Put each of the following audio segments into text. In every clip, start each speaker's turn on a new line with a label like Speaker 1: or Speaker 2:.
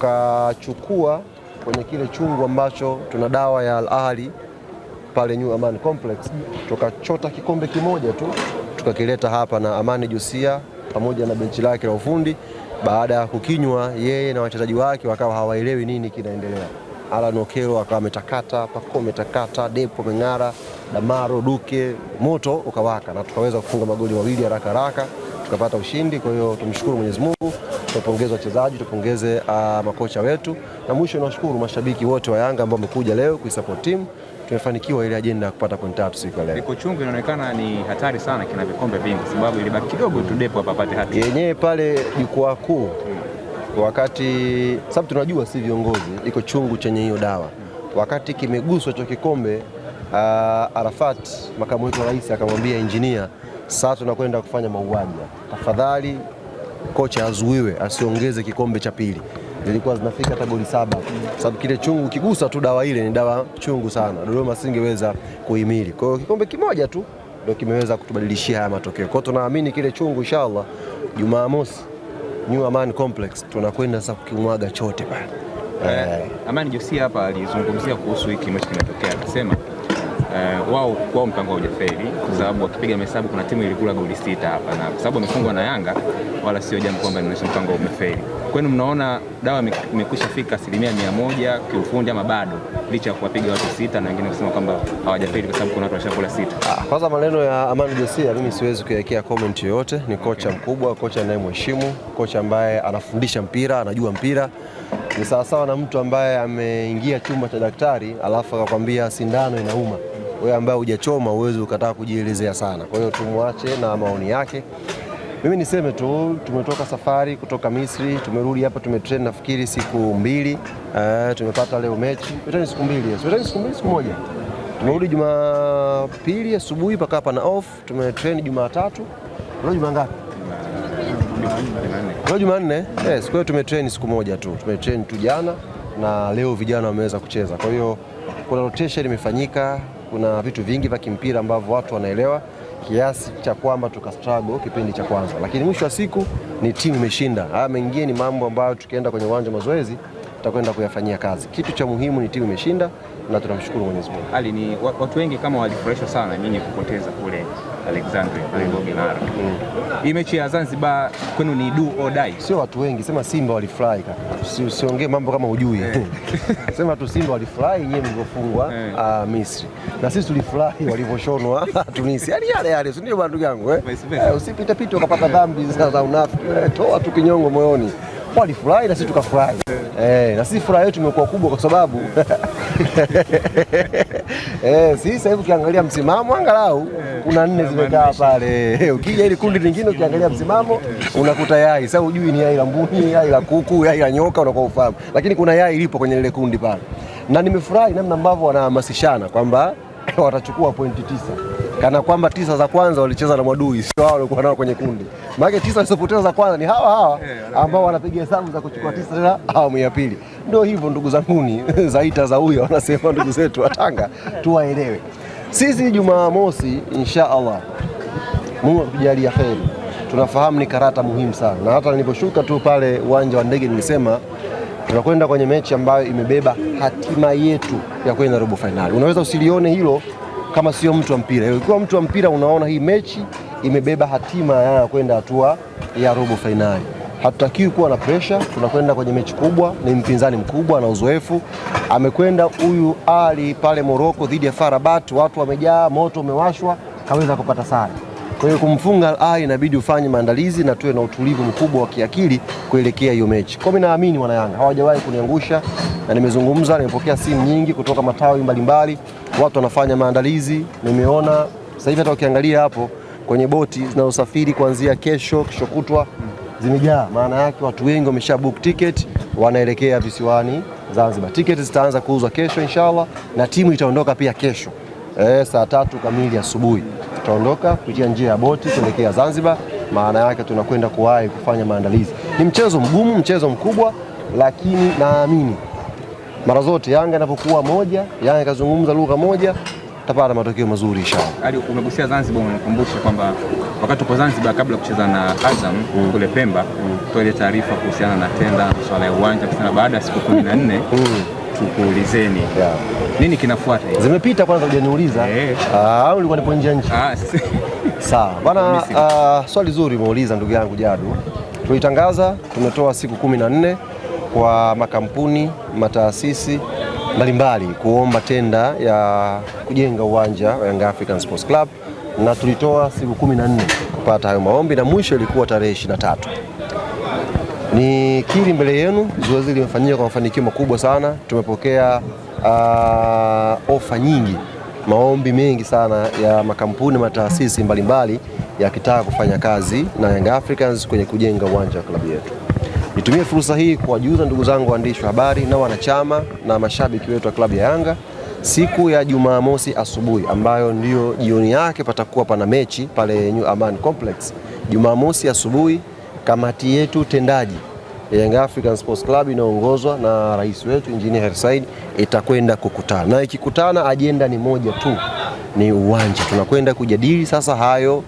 Speaker 1: tukachukua kwenye kile chungu ambacho tuna dawa ya Al Ahly pale New Aman Complex, tukachota kikombe kimoja tu tukakileta hapa na Amani Josia pamoja na benchi lake la ufundi. Baada ya kukinywa, yeye na wachezaji wake wakawa hawaelewi nini kinaendelea. Alan Okello akawa ametakata, Pako ametakata, Depo meng'ara, Damaro Duke, moto ukawaka na tukaweza kufunga magoli mawili haraka tukapata ushindi. Kwa hiyo tumshukuru Mwenyezi Mungu, tupongeze wachezaji, tupongeze makocha wetu, na mwisho nawashukuru mashabiki wote wa Yanga ambao wamekuja leo kuisupport team. Tumefanikiwa ile ajenda ya kupata point 3 siku ya leo.
Speaker 2: Iko chungu inaonekana ni hatari sana, kina vikombe vingi sababu ilibaki kidogo tu Depo hapa apate hati.
Speaker 1: Yenyewe pale jukwaa kuu wakati sababu tunajua si viongozi, iko chungu chenye hiyo dawa. Wakati kimeguswa hicho kikombe, Arafat makamu wetu wa rais akamwambia engineer, sasa tunakwenda kufanya mauaji, tafadhali kocha azuiwe asiongeze kikombe cha pili. Zilikuwa zinafika hata goli 7 sababu kile chungu kigusa tu dawa ile ni dawa chungu sana, Dodoma singeweza kuhimili. Kwa hiyo kikombe kimoja tu ndio kimeweza kutubadilishia haya matokeo. Kwa hiyo tunaamini kile chungu inshallah Jumamosi New Aman Complex tunakwenda sasa kukimwaga chote pale.
Speaker 2: Amani Josia hapa alizungumzia kuhusu hiki mechi kimetokea, akasema wao mpango hujafeli kwa sababu wakipiga mahesabu kuna timu ilikula goli 6 hapa, na kwa sababu wamefungwa na Yanga wala sio jambo kwamba inaonyesha mpango umefeli. Kwani mnaona dawa imekwisha fika 100% kiufundi ama bado, licha ya kuwapiga watu 6 na wengine kusema kwamba hawajafeli kwa sababu kuna watu washakula 6?
Speaker 1: Kwanza maneno ya Amani Josia mimi siwezi kuwekea comment yoyote. Ni kocha mkubwa, kocha anayemheshimu, kocha ambaye anafundisha mpira, anajua mpira. Ni sawasawa na mtu ambaye ameingia chumba cha daktari alafu akakwambia sindano inauma. Wewe ambaye hujachoma uwezo ukataka kujielezea sana. Kwa hiyo tumwache na maoni yake. Mimi niseme tu tumetoka safari kutoka Misri, tumerudi hapa tumetrain nafikiri siku 2. Tumepata leo mechi. Tumetrain siku 2. Tumetrain siku 2 siku moja. Tumerudi Jumapili asubuhi paka hapa na off, tumetrain Jumatatu. Leo Juma ngapi? Leo Jumanne. Yes, kwa hiyo tumetrain siku moja tu. Tumetrain tu jana na leo vijana wameweza kucheza. Kwa hiyo kuna rotation imefanyika, kuna vitu vingi vya kimpira ambavyo watu wanaelewa kiasi cha kwamba tukastruggle kipindi cha kwanza, lakini mwisho wa siku ni timu imeshinda. Haya mengine ni mambo ambayo tukienda kwenye uwanja wa mazoezi tutakwenda kuyafanyia kazi. Kitu cha muhimu ni timu imeshinda na tunamshukuru Mwenyezi Mungu.
Speaker 2: Ali, ni watu wengi kama walifurahishwa sana nyinyi kupoteza kule Alexandria pale Bogenara. Hii mechi ya Zanzibar kwenu ni do or die?
Speaker 1: Sio watu wengi, sema Simba walifurahi kaka. Usiongee mambo kama hujui. Sema tu Simba walifurahi nyewe mlivyofungwa Misri. Na sisi tulifurahi walivyoshonwa Tunisia. Yaani yale si ndio ndugu yangu usipite pite ukapata dhambi za unafiki. Toa tu kinyongo moyoni. Walifurahi na sisi tukafurahi. Na sisi furaha yetu imekuwa kubwa kwa sababu sisi sasa hivi ukiangalia msimamo angalau kuna 4 zimekaa pale. Ukija ile kundi lingine ukiangalia msimamo unakuta yai. Sasa hujui ni yai la mbuni, yai la kuku, yai la nyoka unakuwa ufahamu. Lakini kuna yai lipo kwenye ile kundi pale. Na nimefurahi namna ambavyo wanahamasishana kwamba watachukua pointi 9. Kana kwamba 9 za kwanza walicheza na Mwadui, sio wao walikuwa nao kwenye kundi. Maana 9 walisopoteza za kwanza ni hawa ambao wanapiga hesabu za kuchukua 9 tena awamu ya pili. Ndio hivyo ndugu zanguni, zaita za huyo wanasema ndugu zetu wa Tanga tuwaelewe. Sisi Jumamosi inshallah Mungu akujalia kheri. Tunafahamu ni karata muhimu sana. Na hata niliposhuka tu pale uwanja wa ndege nilisema tunakwenda kwenye mechi ambayo imebeba hatima yetu ya kwenda robo finali. Unaweza usilione hilo kama sio mtu wa mpira. Ikiwa mtu wa mpira unaona hii mechi imebeba hatima ya kwenda hatua ya robo finali. Hatutakiwi kuwa na pressure, tunakwenda kwenye mechi kubwa, ni mpinzani mkubwa na uzoefu. Amekwenda huyu Ali pale Morocco dhidi ya FAR Rabat, watu wamejaa, moto umewashwa, kaweza kupata sare. Kwa hiyo kumfunga Ali inabidi ufanye maandalizi na tuwe na utulivu mkubwa wa kiakili kuelekea hiyo mechi. Kwa mimi naamini wana Yanga hawajawahi kuniangusha, na nimezungumza, nimepokea simu nyingi kutoka matawi mbalimbali, watu wanafanya maandalizi. Nimeona sasa hivi hata ukiangalia hapo kwenye boti zinazosafiri kuanzia kesho kutwa zimejaa. Maana yake watu wengi wamesha book ticket, wanaelekea visiwani Zanzibar. Ticket zitaanza kuuzwa kesho inshallah, na timu itaondoka pia kesho saa 3 kamili asubuhi. Tutaondoka kupitia njia ya boti kuelekea Zanzibar. Maana yake tunakwenda kuwahi kufanya maandalizi. Ni mchezo mgumu, mchezo mkubwa, lakini naamini mara zote Yanga inapokuwa moja, Yanga ikazungumza lugha moja, tapata matokeo mazuri inshallah.
Speaker 2: Hadi umegusia Zanzibar, unakumbusha kwamba wakati upo Zanzibar kabla kucheza na Azam kule Pemba, toa taarifa kuhusiana na tenda swala ya uwanja kusema baada ya siku 14 tukuulizeni. Nini kinafuata hivi?
Speaker 1: Zimepita kwanza hujaniuliza. Au ulikuwa nipo nje nje? Sawa. Bana, swali zuri umeuliza ndugu yangu Jadu. Tulitangaza tumetoa siku 14 kwa makampuni, mataasisi mbalimbali kuomba tenda ya kujenga uwanja wa Young African Sports Club, na tulitoa siku 14 kupata hayo maombi na mwisho ilikuwa tarehe 23. Ni kiri mbele yenu, zoezi limefanyika kwa mafanikio makubwa sana. Tumepokea ofa nyingi, maombi mengi sana ya makampuni, mataasisi mbalimbali yakitaka kufanya kazi na Young Africans kwenye kujenga uwanja wa klabu yetu. Nitumie fursa hii kuwajuza ndugu zangu waandishi wa habari na wanachama na mashabiki wetu wa klabu ya Yanga, siku ya Jumamosi asubuhi ambayo ndio jioni yake patakuwa pana mechi pale New Aman Complex. Jumamosi asubuhi kamati yetu tendaji ya Young African Sports Club inaongozwa na rais wetu Engineer Hersaid itakwenda kukutana, na ikikutana ajenda ni moja tu, ni uwanja. Tunakwenda kujadili sasa hayo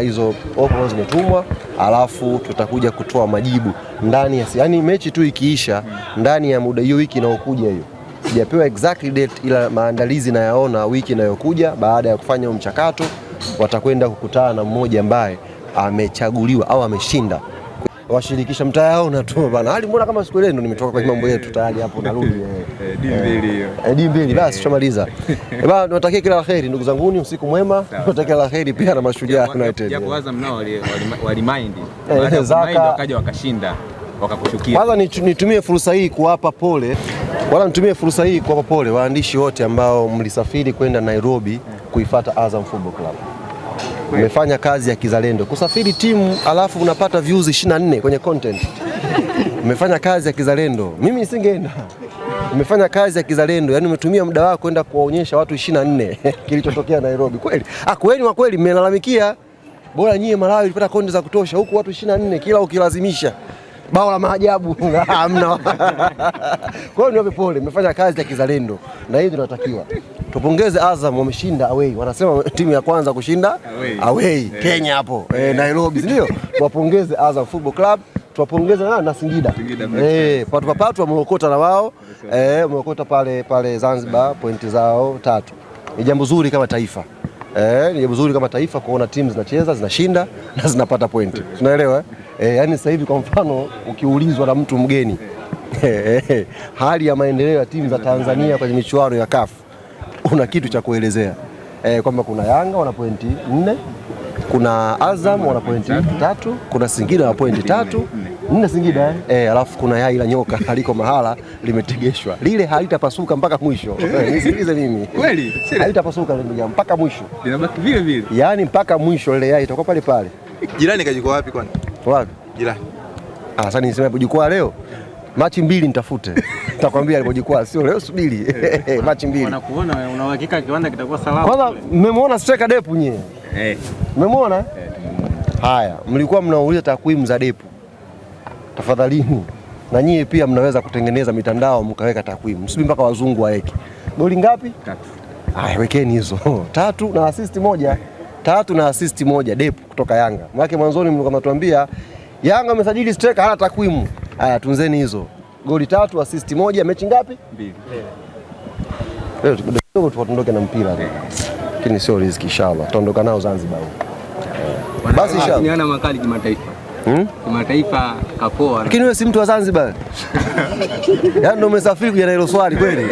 Speaker 1: hizo ofa zimetumwa, alafu tutakuja kutoa majibu ndani ya yani mechi tu ikiisha ndani ya muda hiyo wiki inayokuja hiyo. Sijapewa exactly date, ila maandalizi nayaona wiki inayokuja baada ya kufanya mchakato watakwenda kukutana na mmoja ambaye amechaguliwa au ameshinda. Washirikisha mtayaona tu bana. Hali mbona kama siku ile ndo nimetoka kwa mambo yetu tayari hapo narudi. D2 basi tumaliza. Bana, tunatakia kila laheri ndugu zanguni, usiku mwema. Tunatakia laheri pia na Mashujaa United.
Speaker 2: Japo Azam nao walimind. Baada ya kumind wakaja wakashinda, wakakushukia. Kwanza
Speaker 1: nitumie fursa hii kuwapa pole. Nitumie fursa hii kuwapa pole waandishi wote ambao mlisafiri kwenda Nairobi kuifuata Azam Football Club. Umefanya kazi ya kizalendo kusafiri timu alafu unapata views 24 kwenye content. Umefanya kazi ya kizalendo, mimi nisingeenda. Umefanya kazi ya kizalendo, yani umetumia muda wako kwenda kuwaonyesha watu 24 kilichotokea Nairobi. Kweli kweli wa kweli mmelalamikia, bora nyie Malawi ilipata content za kutosha, huku watu 24 kila ukilazimisha bao la maajabu hamna. Kwa hiyo niwape pole, mmefanya kazi ya kizalendo na hiyo tunatakiwa. Tupongeze Azam, wameshinda away. Wanasema timu ya kwanza kushinda away Kenya hapo Nairobi, ndio. Tuwapongeze Azam Football Club, tuwapongeze na Singida. Patu wameokota na wao wameokota pale Zanzibar pointi zao 3. Ni jambo zuri kama taifa. Ni jambo zuri kama taifa kuona timu zinacheza, zinashinda na zinapata pointi. Tunaelewa yani sasa hivi kwa mfano ukiulizwa na mtu mgeni hali ya maendeleo ya timu za Tanzania kwenye michuano ya CAF, una kitu cha kuelezea kwamba kuna Yanga wana pointi 4, kuna Azam wana pointi 3, kuna Singida wana pointi 4 Singida alafu kuna yai la nyoka haliko mahala limetegeshwa, lile halitapasuka mpaka mwisho. Nisikilize mimi,
Speaker 2: kweli
Speaker 1: halitapasuka ndio mpaka mwisho,
Speaker 2: linabaki vile vile,
Speaker 1: yani mpaka mwisho lile yai itakuwa pale pale.
Speaker 3: Jirani kajiko wapi kwani?
Speaker 1: Wapi
Speaker 3: jirani?
Speaker 1: Sasa niseme hapo jukwaa leo machi 2 nitafute. Nitakwambia alipojikwaa sio leo, subiri. Machi 2.
Speaker 4: Wanakuona una uhakika kiwanda kitakuwa salama.
Speaker 1: Kwanza mmemwona striker Depu nyewe? Mmemwona? Haya, mlikuwa mnauliza takwimu za Depu. Tafadhalini na nyie pia mnaweza kutengeneza mitandao mkaweka takwimu. Msibi mpaka wazungu waeke. Goli ngapi?
Speaker 2: 3.
Speaker 1: Haya, wekeni hizo. 3 na assist 1. 3 na assist 1 Depu kutoka Yanga. Maana mwanzoni mlikuwa mnatuambia Yanga amesajili striker hana takwimu. Haya, tunzeni hizo. Goli 3, assist 1, mechi ngapi?
Speaker 2: 2.
Speaker 1: Leo kidogo tuondoke na mpira leo. Lakini sio riziki inshallah. Tutaondoka nao Zanzibar huko. Basi inshallah.
Speaker 4: Ni ana makali kimataifa. Kimataifa kapoa.
Speaker 1: Lakini wewe si mtu wa Zanzibar. Yaani ndio umesafiri kuja na hilo swali kweli?